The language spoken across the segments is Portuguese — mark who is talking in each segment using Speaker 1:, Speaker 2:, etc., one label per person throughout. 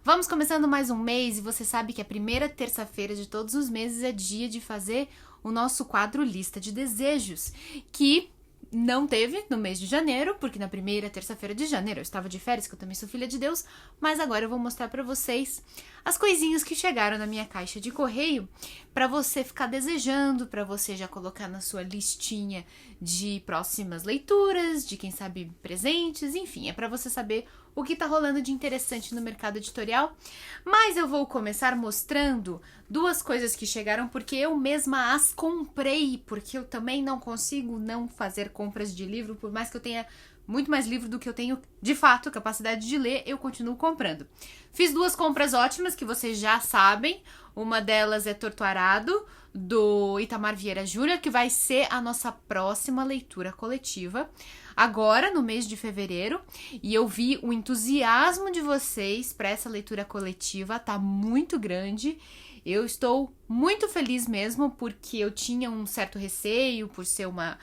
Speaker 1: Vamos começando mais um mês e você sabe que a primeira terça-feira de todos os meses é dia de fazer o nosso quadro Lista de Desejos, que não teve no mês de janeiro, porque na primeira terça-feira de janeiro eu estava de férias, que eu também sou filha de Deus, mas agora eu vou mostrar pra vocês as coisinhas que chegaram na minha caixa de correio pra você ficar desejando, pra você já colocar na sua listinha de próximas leituras, de quem sabe presentes, enfim, é pra você saber o que tá rolando de interessante no mercado editorial. Mas eu vou começar mostrando duas coisas que chegaram porque eu mesma as comprei, porque eu também não consigo não fazer compras de livro, por mais que eu tenha muito mais livro do que eu tenho, de fato, capacidade de ler, eu continuo comprando. Fiz duas compras ótimas, que vocês já sabem. Uma delas é Torto Arado, do Itamar Vieira Júnior, que vai ser a nossa próxima leitura coletiva, agora, no mês de fevereiro. E eu vi o entusiasmo de vocês para essa leitura coletiva, tá muito grande. Eu estou muito feliz mesmo, porque eu tinha um certo receio por ser uma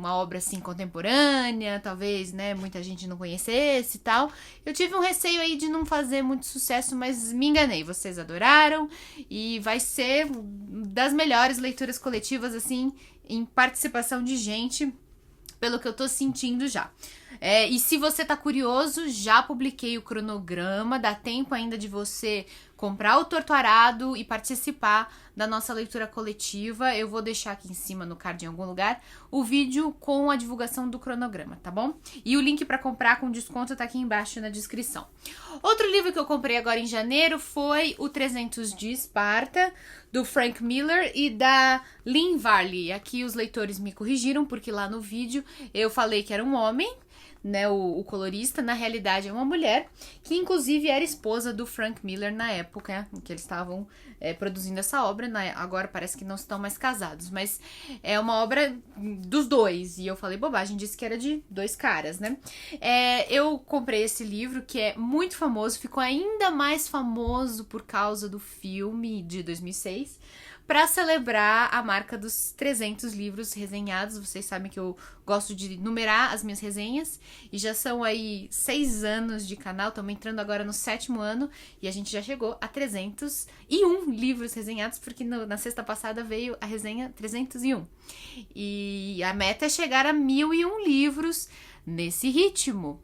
Speaker 1: obra assim contemporânea, talvez, né, muita gente não conhecesse e tal. Eu tive um receio aí de não fazer muito sucesso, mas me enganei, vocês adoraram e vai ser das melhores leituras coletivas, assim, em participação de gente, pelo que eu tô sentindo já. E se você tá curioso, já publiquei o cronograma, dá tempo ainda de você comprar o Torto Arado e participar da nossa leitura coletiva. Eu vou deixar aqui em cima no card em algum lugar o vídeo com a divulgação do cronograma, tá bom? E o link para comprar com desconto tá aqui embaixo na descrição. Outro livro que eu comprei agora em janeiro foi o 300 de Esparta, do Frank Miller e da Lynn Varley. Aqui os leitores me corrigiram, porque lá no vídeo eu falei que era um homem, né, o colorista, na realidade é uma mulher, que inclusive era esposa do Frank Miller na época em que eles estavam produzindo essa obra, né? Agora parece que não estão mais casados, mas é uma obra dos dois, e eu falei bobagem, disse que era de dois caras, né? Eu comprei esse livro, que é muito famoso, ficou ainda mais famoso por causa do filme de 2006, para celebrar a marca dos 300 livros resenhados. Vocês sabem que eu gosto de numerar as minhas resenhas, e já são aí 6 anos de canal, estamos entrando agora no 7º ano, e a gente já chegou a 301 livros resenhados, porque na sexta passada veio a resenha 301. E a meta é chegar a 1001 livros nesse ritmo.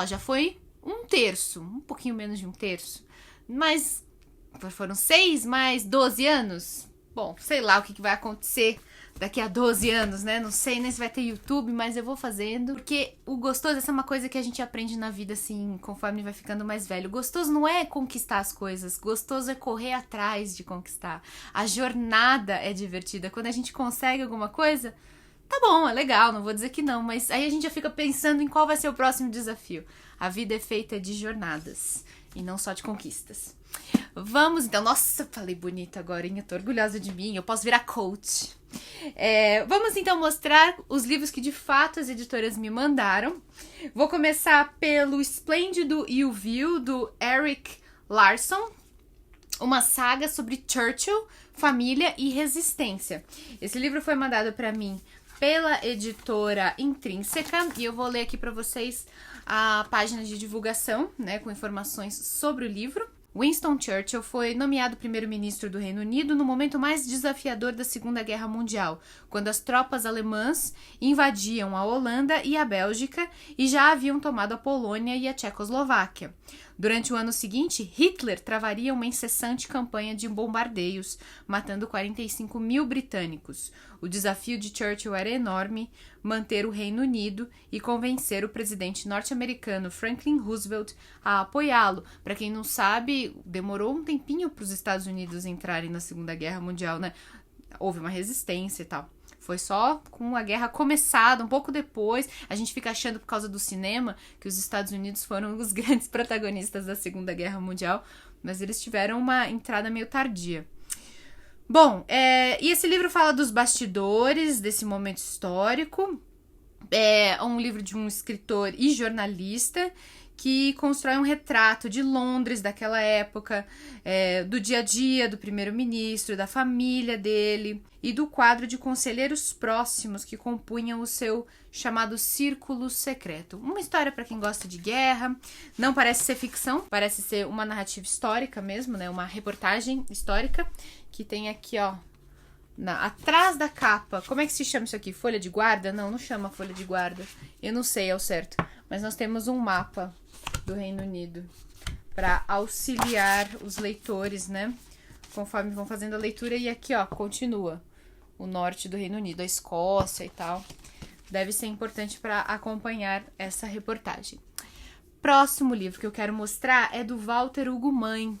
Speaker 1: Já foi um terço, um pouquinho menos de um terço, mas foram 6 mais 12 anos. Bom, sei lá o que vai acontecer daqui a 12 anos, né? Não sei nem se vai ter YouTube, mas eu vou fazendo. Porque o gostoso, essa é uma coisa que a gente aprende na vida, assim, conforme vai ficando mais velho. O gostoso não é conquistar as coisas, gostoso é correr atrás de conquistar. A jornada é divertida. Quando a gente consegue alguma coisa, tá bom, é legal, não vou dizer que não, mas aí a gente já fica pensando em qual vai ser o próximo desafio. A vida é feita de jornadas e não só de conquistas. Vamos então, nossa, falei bonito agora, hein? Eu tô orgulhosa de mim, eu posso virar coach. Vamos então mostrar os livros que de fato as editoras me mandaram. Vou começar pelo Esplêndido e o Vil, do Erik Larson, uma saga sobre Churchill, família e resistência. Esse livro foi mandado para mim pela editora Intrínseca, e eu vou ler aqui para vocês a página de divulgação, né, com informações sobre o livro. Winston Churchill foi nomeado primeiro-ministro do Reino Unido no momento mais desafiador da Segunda Guerra Mundial, quando as tropas alemãs invadiam a Holanda e a Bélgica e já haviam tomado a Polônia e a Tchecoslováquia. Durante o ano seguinte, Hitler travaria uma incessante campanha de bombardeios, matando 45 mil britânicos. O desafio de Churchill era enorme: manter o Reino Unido e convencer o presidente norte-americano Franklin Roosevelt a apoiá-lo. Para quem não sabe, demorou um tempinho para os Estados Unidos entrarem na Segunda Guerra Mundial, né? Houve uma resistência e tal. Foi só com a guerra começada, um pouco depois. A gente fica achando, por causa do cinema, que os Estados Unidos foram os grandes protagonistas da Segunda Guerra Mundial, mas eles tiveram uma entrada meio tardia. Bom, e esse livro fala dos bastidores desse momento histórico. É um livro de um escritor e jornalista que constrói um retrato de Londres daquela época, do dia a dia do primeiro-ministro, da família dele e do quadro de conselheiros próximos que compunham o seu chamado círculo secreto. Uma história para quem gosta de guerra, não parece ser ficção, parece ser uma narrativa histórica mesmo, né? Uma reportagem histórica que tem aqui, ó, atrás da capa. Como é que se chama isso aqui? Folha de guarda? Não chama folha de guarda. Eu não sei ao certo, mas nós temos um mapa do Reino Unido para auxiliar os leitores, né? Conforme vão fazendo a leitura. E aqui, ó, continua o norte do Reino Unido, a Escócia e tal. Deve ser importante para acompanhar essa reportagem. Próximo livro que eu quero mostrar é do Walter Hugo Mãe.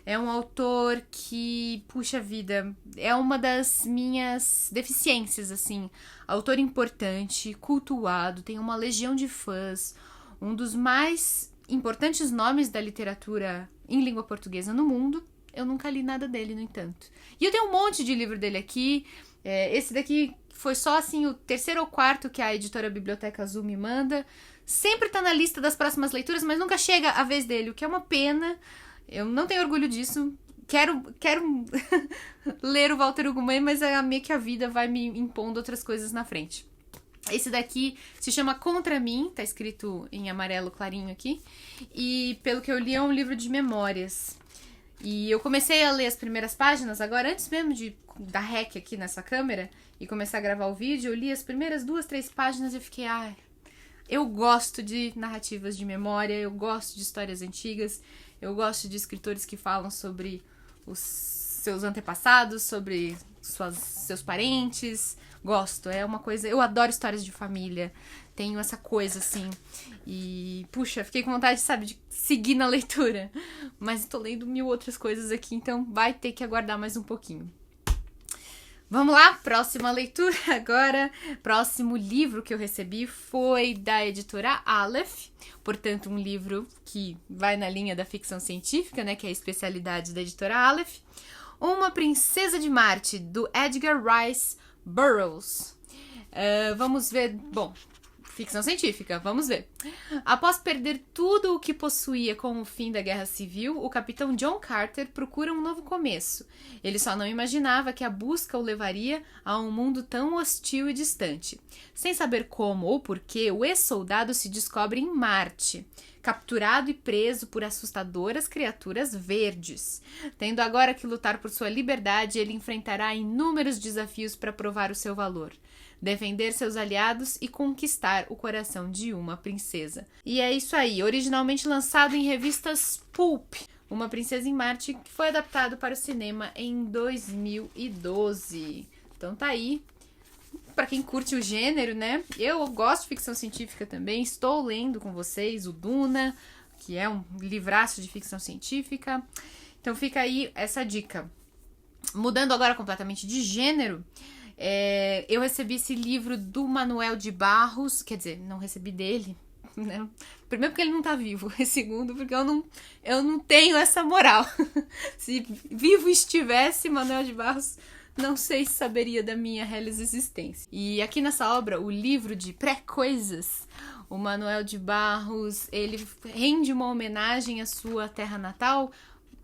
Speaker 1: É um autor que, puxa vida, é uma das minhas deficiências, assim. Autor importante, cultuado, tem uma legião de fãs, um dos mais importantes nomes da literatura em língua portuguesa no mundo. Eu nunca li nada dele, no entanto. E eu tenho um monte de livro dele aqui. Esse daqui foi só, assim, o terceiro ou quarto que a editora Biblioteca Azul me manda. Sempre tá na lista das próximas leituras, mas nunca chega a vez dele, o que é uma pena. Eu não tenho orgulho disso. Quero ler o Walter Hugo Mãe, mas é meio que a vida vai me impondo outras coisas na frente. Esse daqui se chama Contra Mim, tá escrito em amarelo clarinho aqui. E pelo que eu li é um livro de memórias. E eu comecei a ler as primeiras páginas, agora antes mesmo de dar rec aqui nessa câmera e começar a gravar o vídeo, eu li as primeiras 2, 3 páginas e fiquei, eu gosto de narrativas de memória, eu gosto de histórias antigas, eu gosto de escritores que falam sobre os seus antepassados, sobre seus parentes. Gosto, é uma coisa... Eu adoro histórias de família. Tenho essa coisa, assim. E, puxa, fiquei com vontade, sabe, de seguir na leitura. Mas tô lendo 1000 outras coisas aqui, então vai ter que aguardar mais um pouquinho. Vamos lá, próxima leitura agora. Próximo livro que eu recebi foi da editora Aleph, portanto um livro que vai na linha da ficção científica, né, que é a especialidade da editora Aleph. Uma Princesa de Marte, do Edgar Rice Burroughs. Vamos ver, bom, ficção científica, vamos ver. Após perder tudo o que possuía com o fim da Guerra Civil, o capitão John Carter procura um novo começo. Ele só não imaginava que a busca o levaria a um mundo tão hostil e distante. Sem saber como ou porquê, o ex-soldado se descobre em Marte, capturado e preso por assustadoras criaturas verdes. Tendo agora que lutar por sua liberdade, ele enfrentará inúmeros desafios para provar o seu valor, defender seus aliados e conquistar o coração de uma princesa. E é isso aí, originalmente lançado em revistas Pulp, Uma Princesa em Marte, que foi adaptado para o cinema em 2012. Então tá aí, para quem curte o gênero, né? Eu gosto de ficção científica também, estou lendo com vocês o Duna, que é um livraço de ficção científica. Então fica aí essa dica. Mudando agora completamente de gênero, eu recebi esse livro do Manuel de Barros, quer dizer, não recebi dele, né? Primeiro porque ele não tá vivo, e segundo porque eu não tenho essa moral. Se vivo estivesse, Manuel de Barros, não sei se saberia da minha real existência. E aqui nessa obra, o livro de pré-coisas, o Manuel de Barros, ele rende uma homenagem à sua terra natal,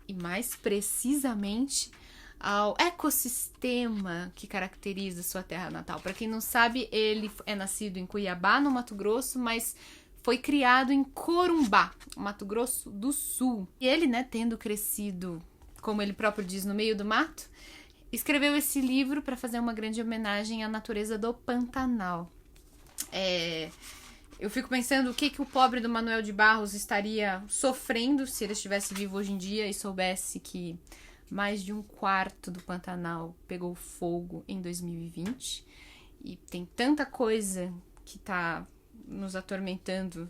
Speaker 1: e mais precisamente ao ecossistema que caracteriza sua terra natal. Para quem não sabe, ele é nascido em Cuiabá, no Mato Grosso, mas foi criado em Corumbá, Mato Grosso do Sul. E ele, né, tendo crescido, como ele próprio diz, no meio do mato, escreveu esse livro para fazer uma grande homenagem à natureza do Pantanal. Eu fico pensando o que o pobre do Manuel de Barros estaria sofrendo se ele estivesse vivo hoje em dia e soubesse que mais de 1/4 do Pantanal pegou fogo em 2020. E tem tanta coisa que tá nos atormentando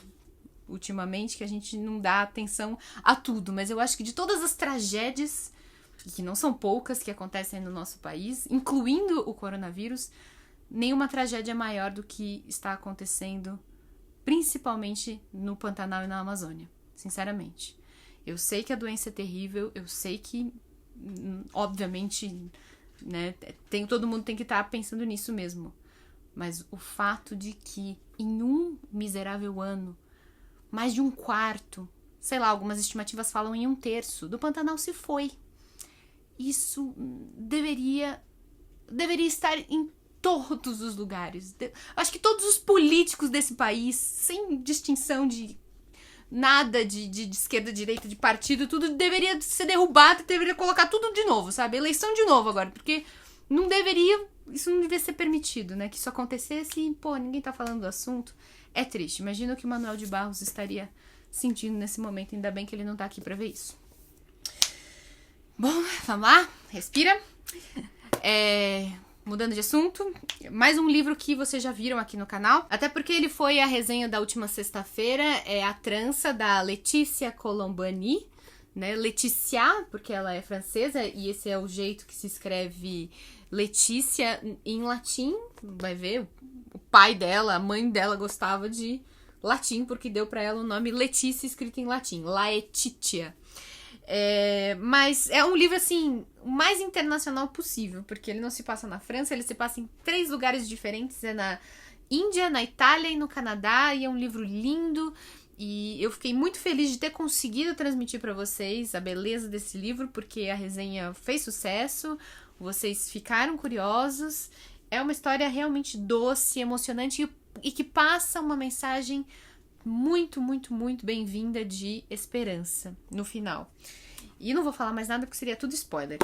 Speaker 1: ultimamente que a gente não dá atenção a tudo. Mas eu acho que de todas as tragédias, que não são poucas, que acontecem no nosso país, incluindo o coronavírus, nenhuma tragédia é maior do que está acontecendo principalmente no Pantanal e na Amazônia, sinceramente. Eu sei que a doença é terrível, eu sei que, obviamente, né, todo mundo tem que estar pensando nisso mesmo. Mas o fato de que, em um miserável ano, mais de um quarto, sei lá, algumas estimativas falam em 1/3 do Pantanal se foi. Isso deveria estar em todos os lugares. Acho que todos os políticos desse país, sem distinção de nada de esquerda, direita, de partido, tudo deveria ser derrubado e deveria colocar tudo de novo, sabe? Eleição de novo agora, porque isso não devia ser permitido, né? Que isso acontecesse e, ninguém tá falando do assunto. É triste. Imagina o que o Manuel de Barros estaria sentindo nesse momento, ainda bem que ele não tá aqui pra ver isso. Bom, vamos lá, respira. Mudando de assunto, mais um livro que vocês já viram aqui no canal, até porque ele foi a resenha da última sexta-feira, é A Trança, da Letícia Colombani, né? Letícia, porque ela é francesa, e esse é o jeito que se escreve Letícia em latim, vai ver, o pai dela, a mãe dela gostava de latim, porque deu pra ela o nome Letícia escrito em latim, Laetitia. Mas é um livro, assim, o mais internacional possível, porque ele não se passa na França, ele se passa em 3 lugares diferentes, é na Índia, na Itália e no Canadá, e é um livro lindo, e eu fiquei muito feliz de ter conseguido transmitir pra vocês a beleza desse livro, porque a resenha fez sucesso, vocês ficaram curiosos, é uma história realmente doce, emocionante, e que passa uma mensagem muito, muito, muito bem-vinda de esperança no final. E não vou falar mais nada porque seria tudo spoiler.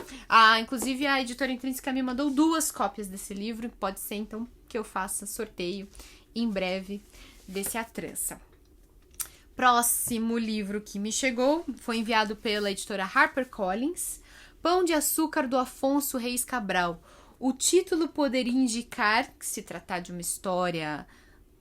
Speaker 1: Inclusive a editora Intrínseca me mandou 2 cópias desse livro. Pode ser então que eu faça sorteio em breve desse A Trança. Próximo livro que me chegou foi enviado pela editora HarperCollins. Pão de Açúcar, do Afonso Reis Cabral. O título poderia indicar que se tratar de uma história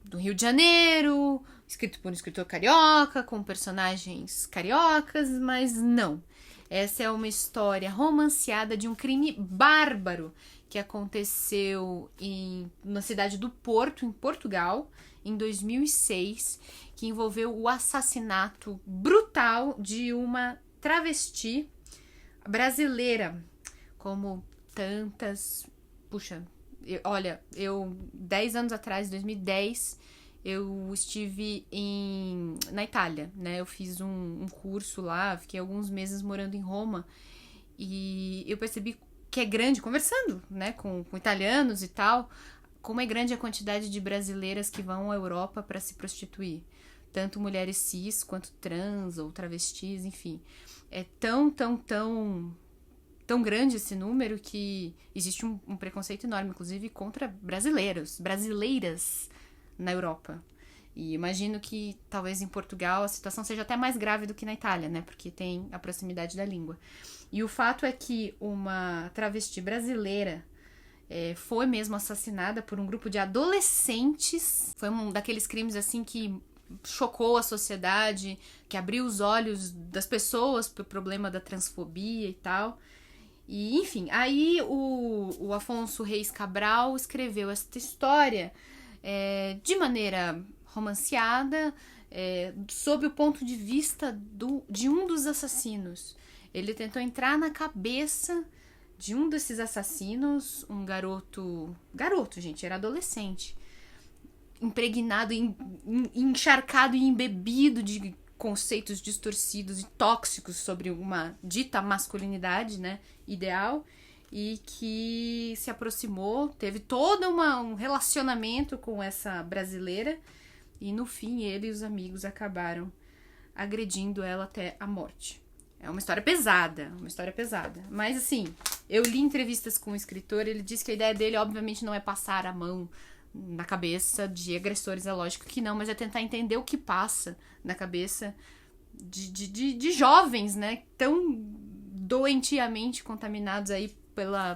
Speaker 1: do Rio de Janeiro, escrito por um escritor carioca, com personagens cariocas, mas não. Essa é uma história romanceada de um crime bárbaro que aconteceu na cidade do Porto, em Portugal, em 2006, que envolveu o assassinato brutal de uma travesti brasileira, como tantas... Puxa, eu 10 anos atrás, 2010, eu estive na Itália, né? Eu fiz um curso lá, fiquei alguns meses morando em Roma e eu percebi que é grande, conversando, né, com italianos e tal, como é grande a quantidade de brasileiras que vão à Europa para se prostituir. Tanto mulheres cis, quanto trans ou travestis, enfim. É tão grande esse número que existe um preconceito enorme, inclusive, contra brasileiras na Europa. E imagino que talvez em Portugal a situação seja até mais grave do que na Itália, né? Porque tem a proximidade da língua. E o fato é que uma travesti brasileira foi mesmo assassinada por um grupo de adolescentes. Foi um daqueles crimes assim que chocou a sociedade, que abriu os olhos das pessoas pro problema da transfobia e tal. E, enfim, aí o Afonso Reis Cabral escreveu esta história de maneira romanceada, sob o ponto de vista de um dos assassinos. Ele tentou entrar na cabeça de um desses assassinos, um garoto, gente, era adolescente, impregnado, encharcado e embebido de conceitos distorcidos e tóxicos sobre uma dita masculinidade, né, ideal, e que se aproximou, teve todo um relacionamento com essa brasileira, e no fim ele e os amigos acabaram agredindo ela até a morte. É uma história pesada, mas assim, eu li entrevistas com o escritor, ele disse que a ideia dele obviamente não é passar a mão na cabeça de agressores, é lógico que não, mas é tentar entender o que passa na cabeça de jovens, né, tão doentiamente contaminados aí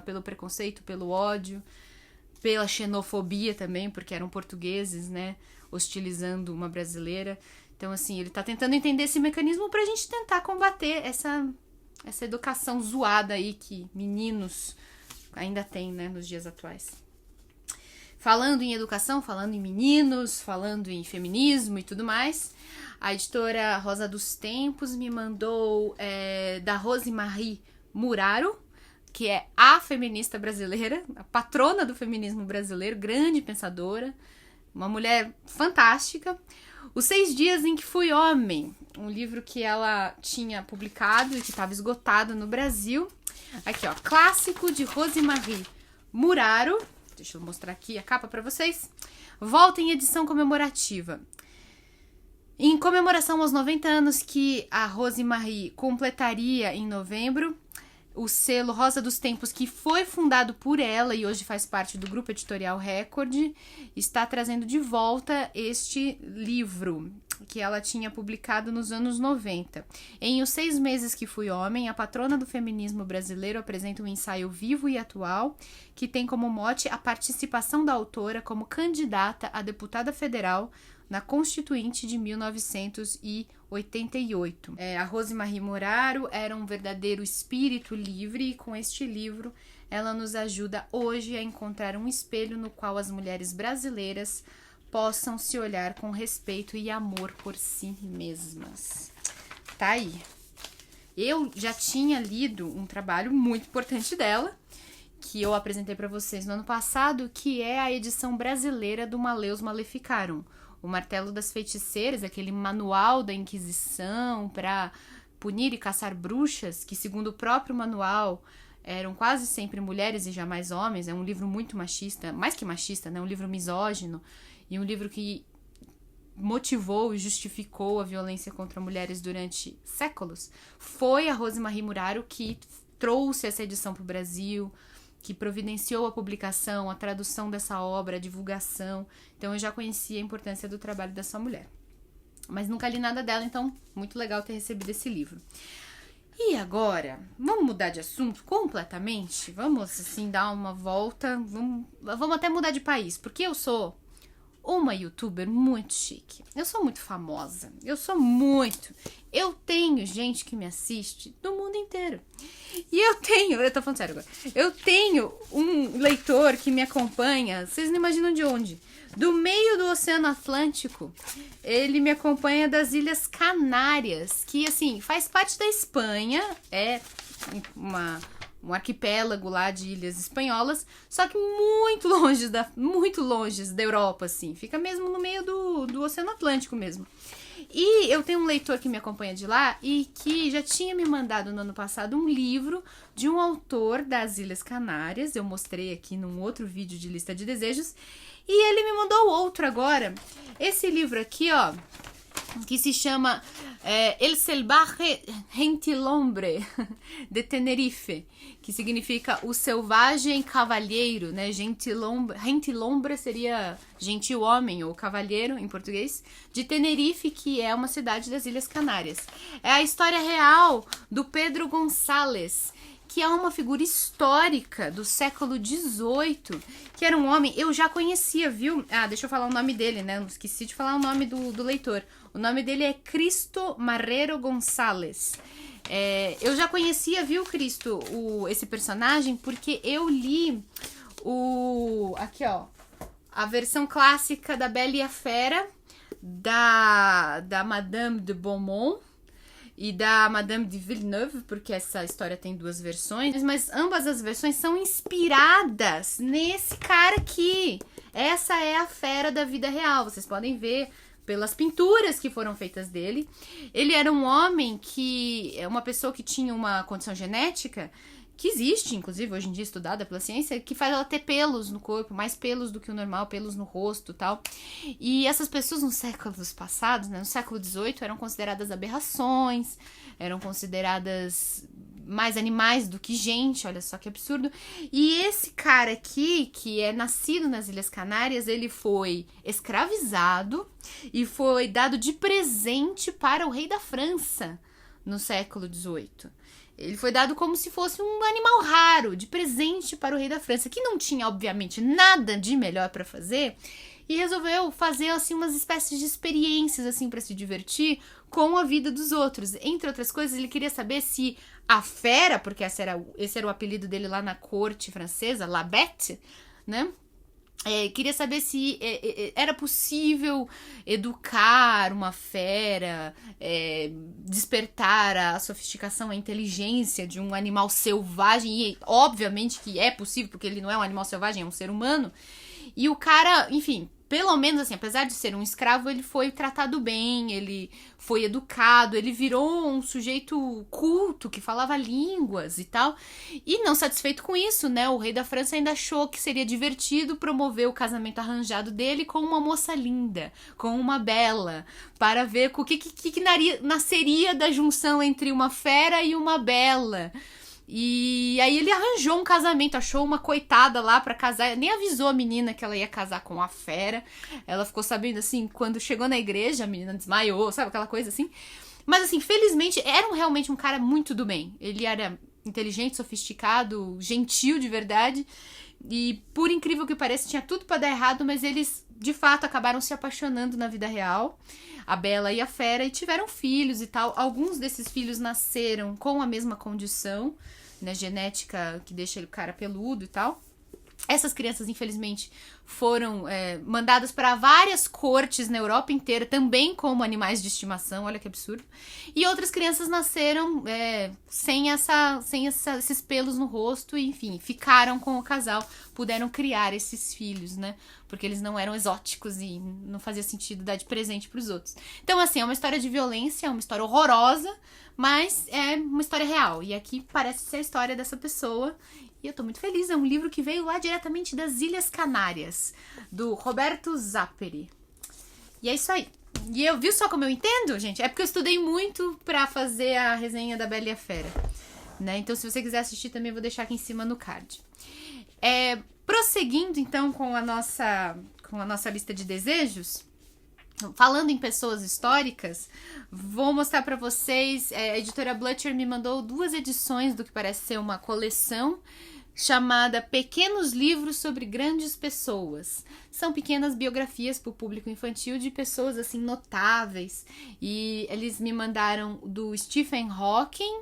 Speaker 1: pelo preconceito, pelo ódio, pela xenofobia também, porque eram portugueses, né, hostilizando uma brasileira. Então, assim, ele tá tentando entender esse mecanismo pra gente tentar combater essa educação zoada aí que meninos ainda têm, né, nos dias atuais. Falando em educação, falando em meninos, falando em feminismo e tudo mais, a editora Rosa dos Tempos me mandou da Rosemarie Muraro, que é a feminista brasileira, a patrona do feminismo brasileiro, grande pensadora, uma mulher fantástica. Os 6 Dias em que Fui Homem, um livro que ela tinha publicado e que estava esgotado no Brasil. Aqui, ó, clássico de Rosemarie Muraro. Deixa eu mostrar aqui a capa para vocês. Volta em edição comemorativa. Em comemoração aos 90 anos que a Rosemarie completaria em novembro, o selo Rosa dos Tempos, que foi fundado por ela e hoje faz parte do Grupo Editorial Record, está trazendo de volta este livro que ela tinha publicado nos anos 90. Em Os 6 Meses que Fui Homem, a patrona do feminismo brasileiro apresenta um ensaio vivo e atual que tem como mote a participação da autora como candidata a deputada federal na Constituinte de 1988. A Rosemarie Muraro era um verdadeiro espírito livre e com este livro ela nos ajuda hoje a encontrar um espelho no qual as mulheres brasileiras possam se olhar com respeito e amor por si mesmas. Tá aí. Eu já tinha lido um trabalho muito importante dela, que eu apresentei para vocês no ano passado, que é a edição brasileira do Maleus Maleficarum. O Martelo das Feiticeiras, aquele manual da Inquisição para punir e caçar bruxas, que segundo o próprio manual eram quase sempre mulheres e jamais homens. É um livro muito machista, mais que machista, né? Um livro misógino e um livro que motivou e justificou a violência contra mulheres durante séculos. Foi a Rosemarie Muraro que trouxe essa edição para o Brasil, que providenciou a publicação, a tradução dessa obra, a divulgação. Então eu já conhecia a importância do trabalho dessa mulher. Mas nunca li nada dela, então muito legal ter recebido esse livro. E agora, vamos mudar de assunto completamente? Vamos, assim, dar uma volta, vamos até mudar de país, porque eu sou uma youtuber muito chique. Eu sou muito famosa. Eu tenho gente que me assiste do mundo inteiro. E eu tô falando sério agora. Eu tenho um leitor que me acompanha, vocês não imaginam de onde. Do meio do Oceano Atlântico. Ele me acompanha das Ilhas Canárias, que assim, faz parte da Espanha, é um arquipélago lá de ilhas espanholas, só que muito longe da Europa, assim. Fica mesmo no meio do Oceano Atlântico mesmo. E eu tenho um leitor que me acompanha de lá e que já tinha me mandado no ano passado um livro de um autor das Ilhas Canárias. Eu mostrei aqui num outro vídeo de lista de desejos. E ele me mandou outro agora. Esse livro aqui, ó, que se chama El Salvaje Gentilhombre de Tenerife, que significa o selvagem cavalheiro, né? Gentilhombre seria gentil homem ou cavalheiro em português, de Tenerife, que é uma cidade das Ilhas Canárias. É a história real do Pedro Gonçalves, que é uma figura histórica do século XVIII, que era um homem, eu já conhecia, viu? Ah, deixa eu falar o nome dele, né? Eu esqueci de falar o nome do leitor. O nome dele é Cristo Marrero Gonçalves. Eu já conhecia, viu, Cristo, esse personagem, porque eu li aqui, ó, a versão clássica da Bela e a Fera, da Madame de Beaumont, e da Madame de Villeneuve, porque essa história tem 2 versões, mas ambas as versões são inspiradas nesse cara aqui. Essa é a fera da vida real, vocês podem ver pelas pinturas que foram feitas dele. Ele era um homem uma pessoa que tinha uma condição genética que existe, inclusive, hoje em dia estudada pela ciência, que faz ela ter pelos no corpo, mais pelos do que o normal, pelos no rosto e tal. E essas pessoas nos séculos passados, né, no século XVIII, eram consideradas aberrações, eram consideradas mais animais do que gente, olha só que absurdo. E esse cara aqui, que é nascido nas Ilhas Canárias, ele foi escravizado e foi dado de presente para o rei da França no século XVIII. Ele foi dado como se fosse um animal raro, de presente para o rei da França, que não tinha, obviamente, nada de melhor para fazer, e resolveu fazer, assim, umas espécies de experiências, assim, para se divertir com a vida dos outros. Entre outras coisas, ele queria saber se a fera, porque esse era o apelido dele lá na corte francesa, La Bête, né? Queria saber se era possível educar uma fera, despertar a sofisticação, a inteligência de um animal selvagem, e obviamente que é possível, porque ele não é um animal selvagem, é um ser humano. E o cara, enfim, pelo menos assim, apesar de ser um escravo, ele foi tratado bem, ele foi educado, ele virou um sujeito culto, que falava línguas e tal. E não satisfeito com isso, né, o rei da França ainda achou que seria divertido promover o casamento arranjado dele com uma moça linda, com uma bela, para ver o que nasceria da junção entre uma fera e uma bela. E aí ele arranjou um casamento, achou uma coitada lá pra casar, nem avisou a menina que ela ia casar com a fera. Ela ficou sabendo assim, quando chegou na igreja, a menina desmaiou, sabe, aquela coisa assim. Mas assim, felizmente, era realmente um cara muito do bem. Ele era inteligente, sofisticado, gentil de verdade. E por incrível que pareça, tinha tudo pra dar errado, mas eles de fato acabaram se apaixonando na vida real, a Bela e a Fera, e tiveram filhos e tal. Alguns desses filhos nasceram com a mesma condição, né, genética que deixa o cara peludo e tal. Essas crianças, infelizmente, foram mandadas para várias cortes na Europa inteira, também como animais de estimação, olha que absurdo. E outras crianças nasceram sem esses pelos no rosto, e, enfim, ficaram com o casal, puderam criar esses filhos, né? Porque eles não eram exóticos e não fazia sentido dar de presente para os outros. Então, assim, é uma história de violência, é uma história horrorosa, mas é uma história real. E aqui parece ser a história dessa pessoa. E eu tô muito feliz, é um livro que veio lá diretamente das Ilhas Canárias, do Roberto Zapperi. E é isso aí. E eu, viu só como eu entendo, gente? É porque eu estudei muito pra fazer a resenha da Bela e a Fera, né? Então, se você quiser assistir também, eu vou deixar aqui em cima no card. Prosseguindo, então, com a nossa lista de desejos, falando em pessoas históricas, vou mostrar pra vocês, a editora Blucher me mandou 2 edições do que parece ser uma coleção chamada Pequenos Livros sobre Grandes Pessoas. São pequenas biografias para o público infantil de pessoas assim notáveis. E eles me mandaram do Stephen Hawking,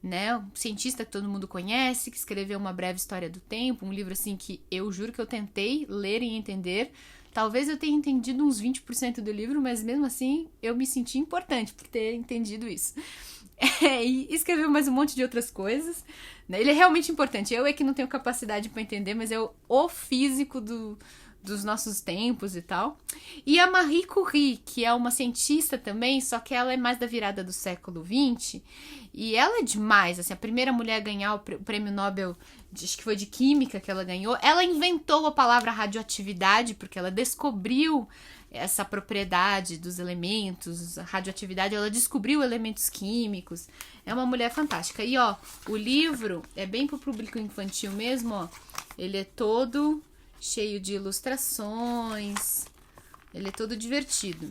Speaker 1: né, um cientista que todo mundo conhece, que escreveu Uma Breve História do Tempo, um livro assim que eu juro que eu tentei ler e entender. Talvez eu tenha entendido uns 20% do livro, mas mesmo assim eu me senti importante por ter entendido isso. E escreveu mais um monte de outras coisas, né? Ele é realmente importante. Eu é que não tenho capacidade para entender, mas é o físico dos nossos tempos e tal. E a Marie Curie, que é uma cientista também, só que ela é mais da virada do século XX. E ela é demais, assim, a primeira mulher a ganhar o prêmio Nobel, acho que foi de Química que ela ganhou. Ela inventou a palavra radioatividade, porque ela descobriu essa propriedade dos elementos, a radioatividade, ela descobriu elementos químicos. É uma mulher fantástica. E, ó, o livro é bem pro público infantil mesmo, ó. Ele é todo cheio de ilustrações, ele é todo divertido.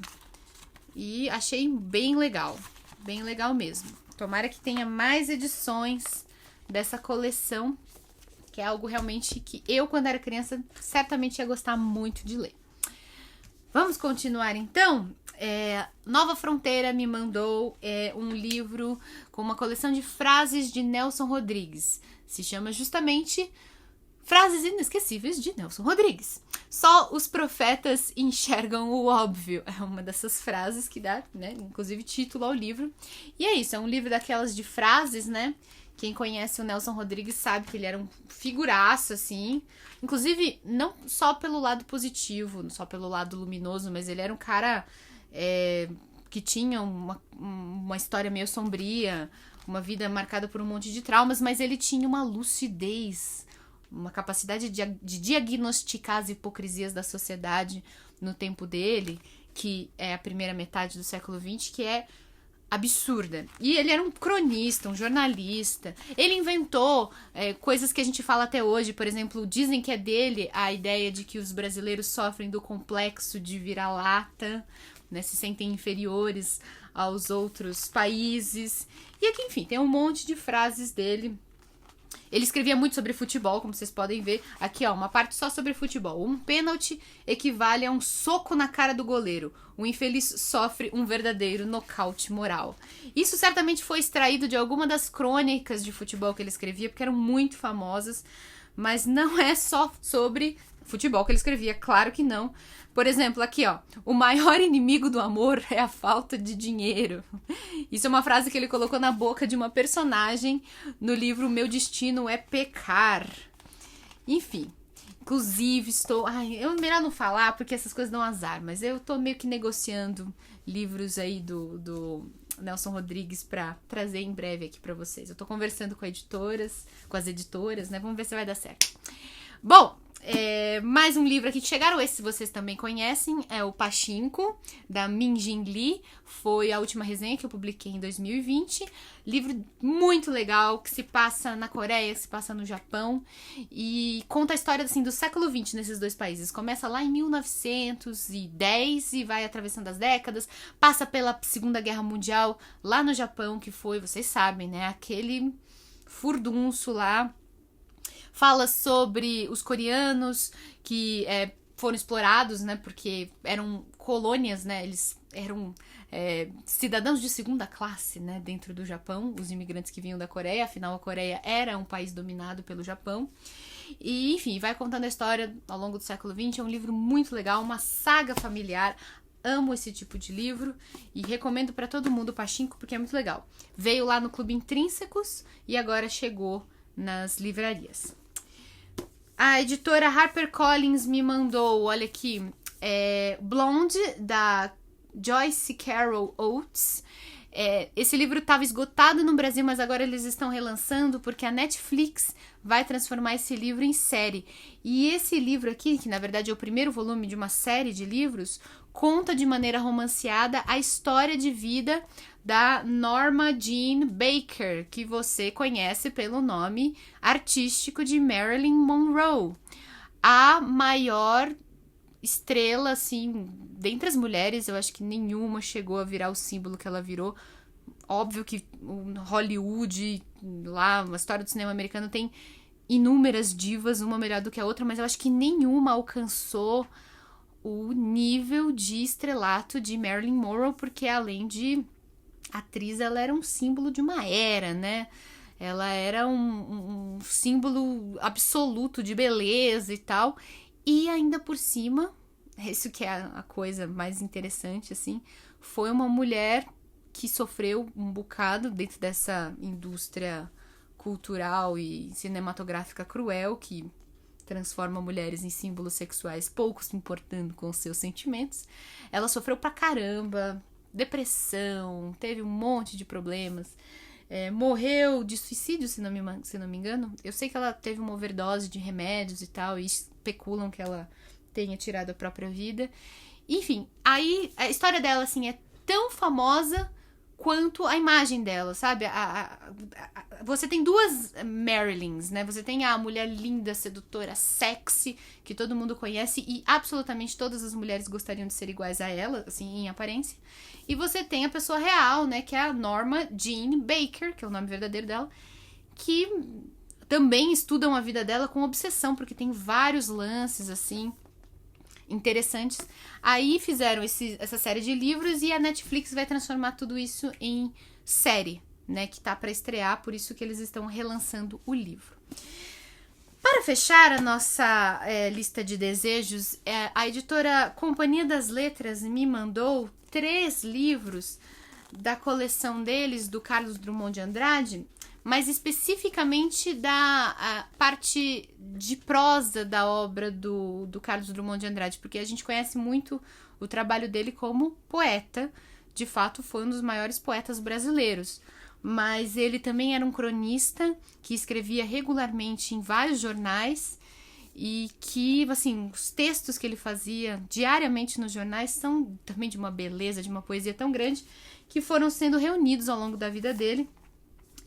Speaker 1: E achei bem legal mesmo. Tomara que tenha mais edições dessa coleção, que é algo realmente que eu, quando era criança, certamente ia gostar muito de ler. Vamos continuar então? Nova Fronteira me mandou um livro com uma coleção de frases de Nelson Rodrigues. Se chama justamente Frases Inesquecíveis de Nelson Rodrigues. Só os profetas enxergam o óbvio. É uma dessas frases que dá, né, inclusive título ao livro. E é isso, é um livro daquelas de frases, né? Quem conhece o Nelson Rodrigues sabe que ele era um figuraço, assim. Inclusive, não só pelo lado positivo, não só pelo lado luminoso, mas ele era um cara que tinha uma história meio sombria, uma vida marcada por um monte de traumas, mas ele tinha uma lucidez, uma capacidade de diagnosticar as hipocrisias da sociedade no tempo dele, que é a primeira metade do século XX, que é absurda. E ele era um cronista, um jornalista. Ele inventou coisas que a gente fala até hoje. Por exemplo, dizem que é dele a ideia de que os brasileiros sofrem do complexo de vira-lata, né, se sentem inferiores aos outros países. E aqui, enfim, tem um monte de frases dele. Ele escrevia muito sobre futebol, como vocês podem ver. Aqui, ó, uma parte só sobre futebol. Um pênalti equivale a um soco na cara do goleiro. O infeliz sofre um verdadeiro nocaute moral. Isso certamente foi extraído de alguma das crônicas de futebol que ele escrevia, porque eram muito famosas. Mas não é só sobre futebol que ele escrevia, claro que não. Por exemplo, aqui, ó. O maior inimigo do amor é a falta de dinheiro. Isso é uma frase que ele colocou na boca de uma personagem no livro Meu Destino é Pecar. Enfim. Inclusive, estou... Ai, eu melhor não falar, porque essas coisas dão azar, mas eu tô meio que negociando livros aí do Nelson Rodrigues pra trazer em breve aqui pra vocês. Eu tô conversando com as editoras, né? Vamos ver se vai dar certo. Bom, mais um livro aqui que chegaram, esse vocês também conhecem, é o Pachinko, da Min-Jin Lee. Foi a última resenha que eu publiquei em 2020. Livro muito legal, que se passa na Coreia, que se passa no Japão, e conta a história assim, do século XX nesses dois países. Começa lá em 1910 e vai atravessando as décadas, passa pela Segunda Guerra Mundial lá no Japão, que foi, vocês sabem, né, aquele furdunço lá. Fala sobre os coreanos que foram explorados, né, porque eram colônias, né, eles eram cidadãos de segunda classe, né, dentro do Japão, os imigrantes que vinham da Coreia, afinal a Coreia era um país dominado pelo Japão. E, enfim, vai contando a história ao longo do século XX, é um livro muito legal, uma saga familiar. Amo esse tipo de livro e recomendo pra todo mundo o Pachinko porque é muito legal. Veio lá no Clube Intrínsecos e agora chegou nas livrarias. A editora HarperCollins me mandou, olha aqui, Blonde, da Joyce Carol Oates. Esse livro estava esgotado no Brasil, mas agora eles estão relançando porque a Netflix vai transformar esse livro em série. E esse livro aqui, que na verdade é o primeiro volume de uma série de livros, conta de maneira romanceada a história de vida da Norma Jean Baker, que você conhece pelo nome artístico de Marilyn Monroe. A maior estrela, assim, dentre as mulheres, eu acho que nenhuma chegou a virar o símbolo que ela virou. Óbvio que o Hollywood, lá, a história do cinema americano tem inúmeras divas, uma melhor do que a outra, mas eu acho que nenhuma alcançou o nível de estrelato de Marilyn Monroe, porque além de atriz, ela era um símbolo de uma era, né? Ela era um símbolo absoluto de beleza e tal. E ainda por cima, isso que é a coisa mais interessante, assim, foi uma mulher que sofreu um bocado dentro dessa indústria cultural e cinematográfica cruel que transforma mulheres em símbolos sexuais, pouco se importando com os seus sentimentos. Ela sofreu pra caramba, depressão, teve um monte de problemas, morreu de suicídio, se não me engano. Eu sei que ela teve uma overdose de remédios e tal, e especulam que ela tenha tirado a própria vida. Enfim, aí a história dela, assim, é tão famosa quanto a imagem dela, sabe? Você tem duas Marilyns, né? Você tem a mulher linda, sedutora, sexy, que todo mundo conhece e absolutamente todas as mulheres gostariam de ser iguais a ela, assim, em aparência. E você tem a pessoa real, né? Que é a Norma Jean Baker, que é o nome verdadeiro dela, que também estudam a vida dela com obsessão, porque tem vários lances, assim, interessantes. Aí fizeram essa série de livros e a Netflix vai transformar tudo isso em série, né, que tá pra estrear, por isso que eles estão relançando o livro. Para fechar a nossa lista de desejos, a editora Companhia das Letras me mandou 3 livros da coleção deles, do Carlos Drummond de Andrade, mas especificamente da parte de prosa da obra do Carlos Drummond de Andrade, porque a gente conhece muito o trabalho dele como poeta. De fato, foi um dos maiores poetas brasileiros, mas ele também era um cronista que escrevia regularmente em vários jornais e que, assim, os textos que ele fazia diariamente nos jornais são também de uma beleza, de uma poesia tão grande, que foram sendo reunidos ao longo da vida dele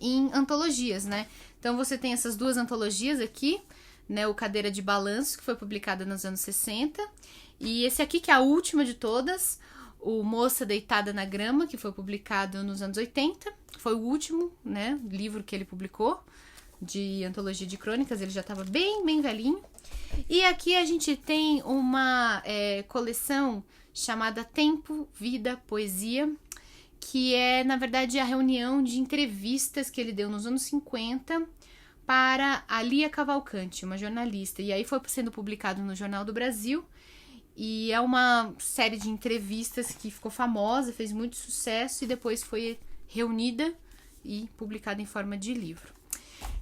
Speaker 1: em antologias, né? Então você tem essas 2 antologias aqui, né? O Cadeira de Balanço, que foi publicada nos anos 60, e esse aqui, que é a última de todas, o Moça Deitada na Grama, que foi publicado nos anos 80, foi o último, né, livro que ele publicou de antologia de crônicas, ele já estava bem, bem velhinho. E aqui a gente tem uma coleção chamada Tempo, Vida, Poesia, que é, na verdade, a reunião de entrevistas que ele deu nos anos 50 para a Lia Cavalcante, uma jornalista. E aí foi sendo publicado no Jornal do Brasil. E é uma série de entrevistas que ficou famosa, fez muito sucesso e depois foi reunida e publicada em forma de livro.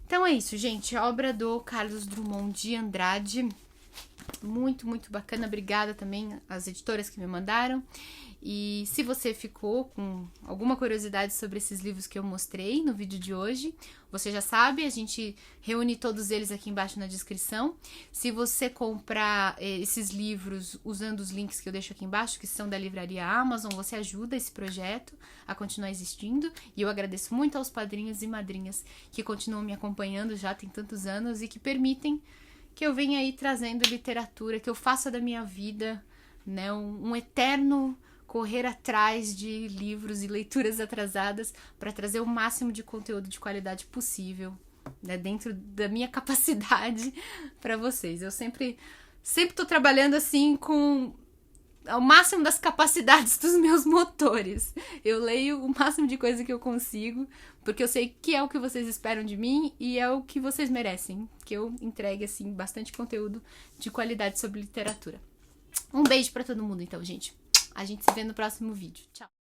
Speaker 1: Então é isso, gente. A obra do Carlos Drummond de Andrade Muito, muito bacana. Obrigada também às editoras que me mandaram. E se você ficou com alguma curiosidade sobre esses livros que eu mostrei no vídeo de hoje, você já sabe, a gente reúne todos eles aqui embaixo na descrição. Se você comprar esses livros usando os links que eu deixo aqui embaixo, que são da livraria Amazon, você ajuda esse projeto a continuar existindo. E eu agradeço muito aos padrinhos e madrinhas que continuam me acompanhando já tem tantos anos e que permitem que eu venha aí trazendo literatura, que eu faça da minha vida, né, um eterno correr atrás de livros e leituras atrasadas para trazer o máximo de conteúdo de qualidade possível, né, dentro da minha capacidade para vocês. Eu sempre tô trabalhando assim com ao máximo das capacidades dos meus motores. Eu leio o máximo de coisa que eu consigo, porque eu sei que é o que vocês esperam de mim e é o que vocês merecem, que eu entregue assim bastante conteúdo de qualidade sobre literatura. Um beijo pra todo mundo então, gente. A gente se vê no próximo vídeo. Tchau.